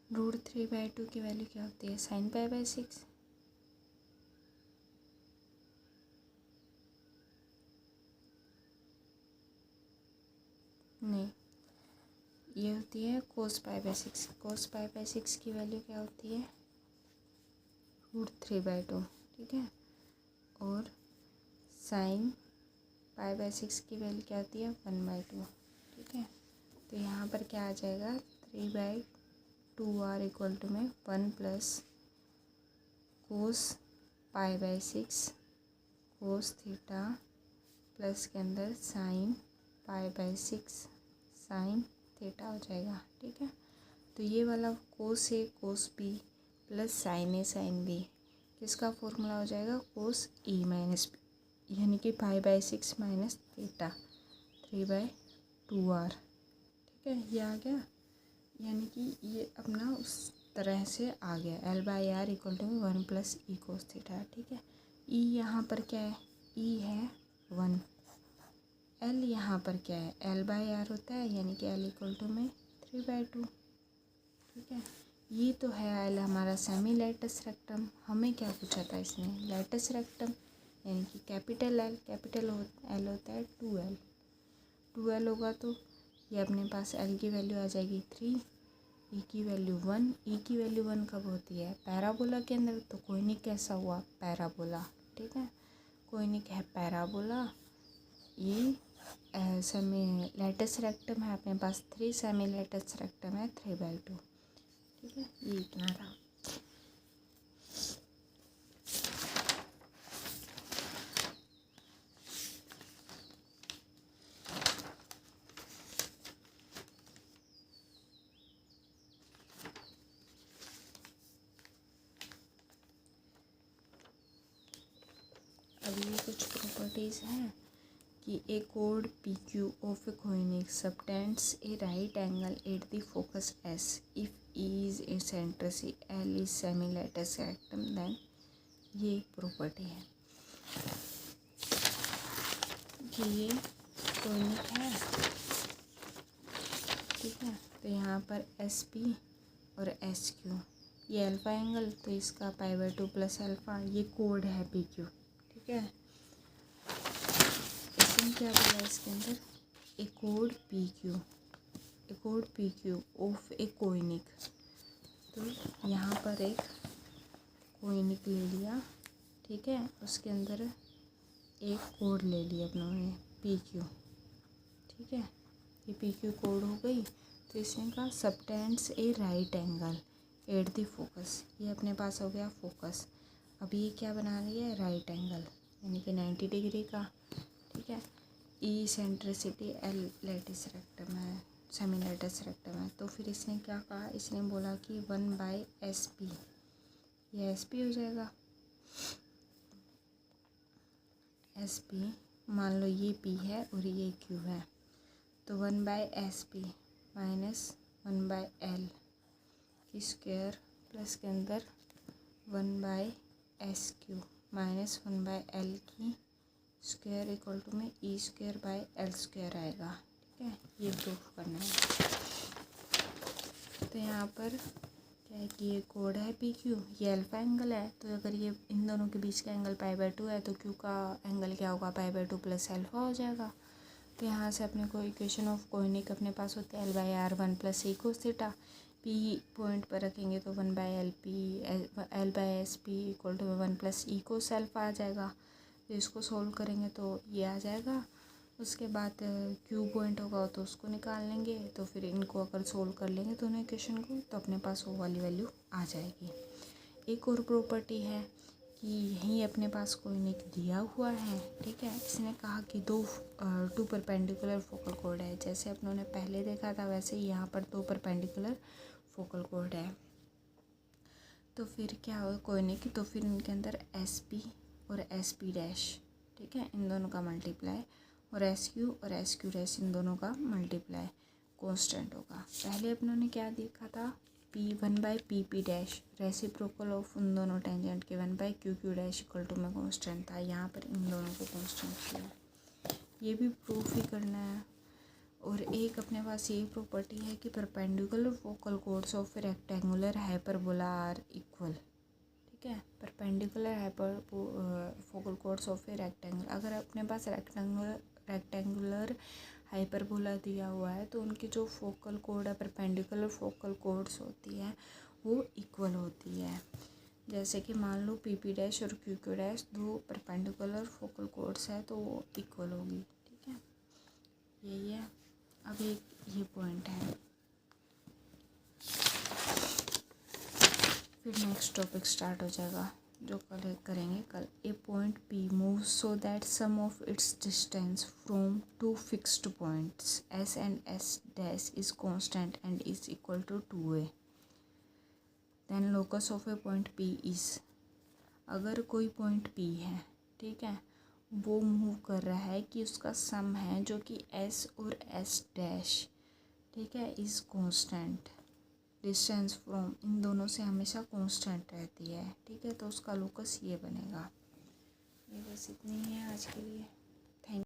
√3/2 की वैल्यू क्या होती है? sin π/6। नहीं, ये होती है cos π/6। cos π/6 की वैल्यू क्या होती है? √3/2, ठीक है। और sin π/6 की वैल्यू क्या होती है? 1/2, ठीक है। तो यहाँ पर क्या आ जाएगा? 3/2r इक्वल टू में 1 plus cos π/6 cos theta plus के अंदर sin π/6 sin थीटा हो जाएगा, ठीक है। तो ये वाला cos A cos B plus sin A sin B किसका फॉर्मूला हो जाएगा? cos E माइनस B, यानी कि π/6 माइनस थीटा 3/2r, ठीक है। ये आ गया, यानी कि ये अपना उस तरह से आ गया। L/R equal to 1 plus E cos theta, ठीक है। E यहाँ पर क्या है? E है 1। L यहाँ पर क्या है? L/R होता है, यानी कि L इक्वल टू में 3/2, ठीक है। ये तो है L हमारा सेमी लैटिस रेक्टम। हमें क्या पूछा था इसमें? लैटिस रेक्टम, यानी कि कैपिटल L होता है 2L। 2L होगा तो ये अपने पास L की वैल्यू आ जाएगी 3, E की वैल्यू 1। E की वैल्यू 1 कब होती है? पैराबोला के अंदर। तो कोनिक कैसा हुआ? पैराबोला, ठीक है। कोनिक है पैराबोला। ये सेमी लैटिस रेक्टम है अपने पास 3, सेमी लैटिस रेक्टम है 3/2, ठीक है। ये इतना रहा। अब ये कुछ प्रॉपर्टीज़ हैं कि a chord PQ of a conic subtends a right angle at the focus S if E is eccentric L is semi-lattice rectum, then ये प्रॉपर्टी है कि ये conic है, ठीक है। तो यहाँ पर SP और SQ ये अल्फा एंगल, तो इसका π/2 प्लस अल्फा, ये कोड है PQ, ठीक है। इसमें क्या बोला इसके अंदर? ए कोड PQ ऑफ ए कोनिक। तो यहाँ पर एक कोनिक ले लिया, ठीक है। उसके अंदर एक कोड ले लिया अपनों ने PQ, ठीक है। ये PQ कोड हो गई। तो इसने कहा subtends A right angle at the focus, ये अपने पास हो गया फोकस। अब ये क्या बना रही है? राइट एंगल, यानी कि 90 डिग्री का, ठीक है। ई सेंट्रिसिटी L लैटिस रेक्टम है, सेमी लैटिस रेक्टम है। तो फिर इसने क्या कहा? इसने बोला कि 1/SP, ये SP हो जाएगा। SP मान लो ये P है और ये Q है, तो 1/SP माइनस 1/L की स्क्वायर प्लस के अंदर 1/SQ माइनस 1/L की स्क्वायर इक्वल टू में E²/L² आएगा, ठीक है। ये प्रूफ करना है। तो यहाँ पर क्या है कि ये कोड है PQ, ये अल्फा एंगल है। तो अगर ये इन दोनों के बीच का एंगल π/2 है तो Q का एंगल क्या होगा? π/2 प्लस अल्फा हो जाएगा। तो यहाँ से अपने को इक्वेशन ऑफ कोनिक अपने पास होते हैं L/R 1 plus E cos theta. P point पर रखेंगे तो 1/LP L/SP equal to 1 plus E cos alpha आ जाएगा। तो इसको सोल्व करेंगे तो ये आ जाएगा। उसके बाद Q पॉइंट होगा तो उसको निकाल लेंगे। तो फिर इनको अगर सोल्व कर लेंगे दोनों इक्वेशन को तो अपने पास वो वाली वैल्यू आ जाएगी। एक और प्रॉपर्टी है कि यहीं अपने पास कोनिक दिया हुआ है, ठीक है। इसने कहा कि टू परपेंडिकुलर फोकल कॉर्ड है। जैसे अपनों ने पहले देखा था वैसे ही यहाँ पर 2 परपेंडिकुलर फोकल कॉर्ड है। तो फिर क्या होगा कोनिक? तो फिर इनके अंदर SP और SP डैश, ठीक है, इन दोनों का मल्टीप्लाई, और SQ और SQ डैश इन दोनों का मल्टीप्लाई कांस्टेंट होगा। पहले अपनों ने क्या देखा था? P1/PP डैश रेसिप्रोकल ऑफ उन दोनों टेंजेंट के 1/QQ डैश इक्वल टू में कांस्टेंट था। यहाँ पर इन दोनों को कांस्टेंट किया। ये भी प्रूफ ही करना है। और एक अपने पास ये प्रॉपर्टी है कि perpendicular focal chords of rectangular hyperbola are equal. ठीक है, perpendicular focal chords of a rectangle, अगर अपने पास रेक्टेंगुलर हाइपरबोला दिया हुआ है तो उनकी जो फोकल कोड है, परपेंडिकुलर फोकल कोड्स होती है वो इक्वल होती है। जैसे कि मान लो पी डैश और क्यू डैश दो परपेंडिकुलर फोकल कोड्स है तो वो इक्वल होगी। ठीक है, यही है। अब एक ये पॉइंट है, फिर नेक्स्ट टॉपिक स्टार्ट हो जाएगा जो कल करेंगे कल। A point P move so that sum of its distance from two fixed points S and S dash is constant and is equal to 2a। Then locus of a point P is, अगर कोई point P है, ठीक है, वो move कर रहा है कि उसका सम है जो कि एस और एस डैश, ठीक है, is constant, distance from in दोनों से हमेशा कांस्टेंट रहती है। ठीक है, तो उसका लोकस ये बनेगा। ये बस इतनी ही है आज के लिए।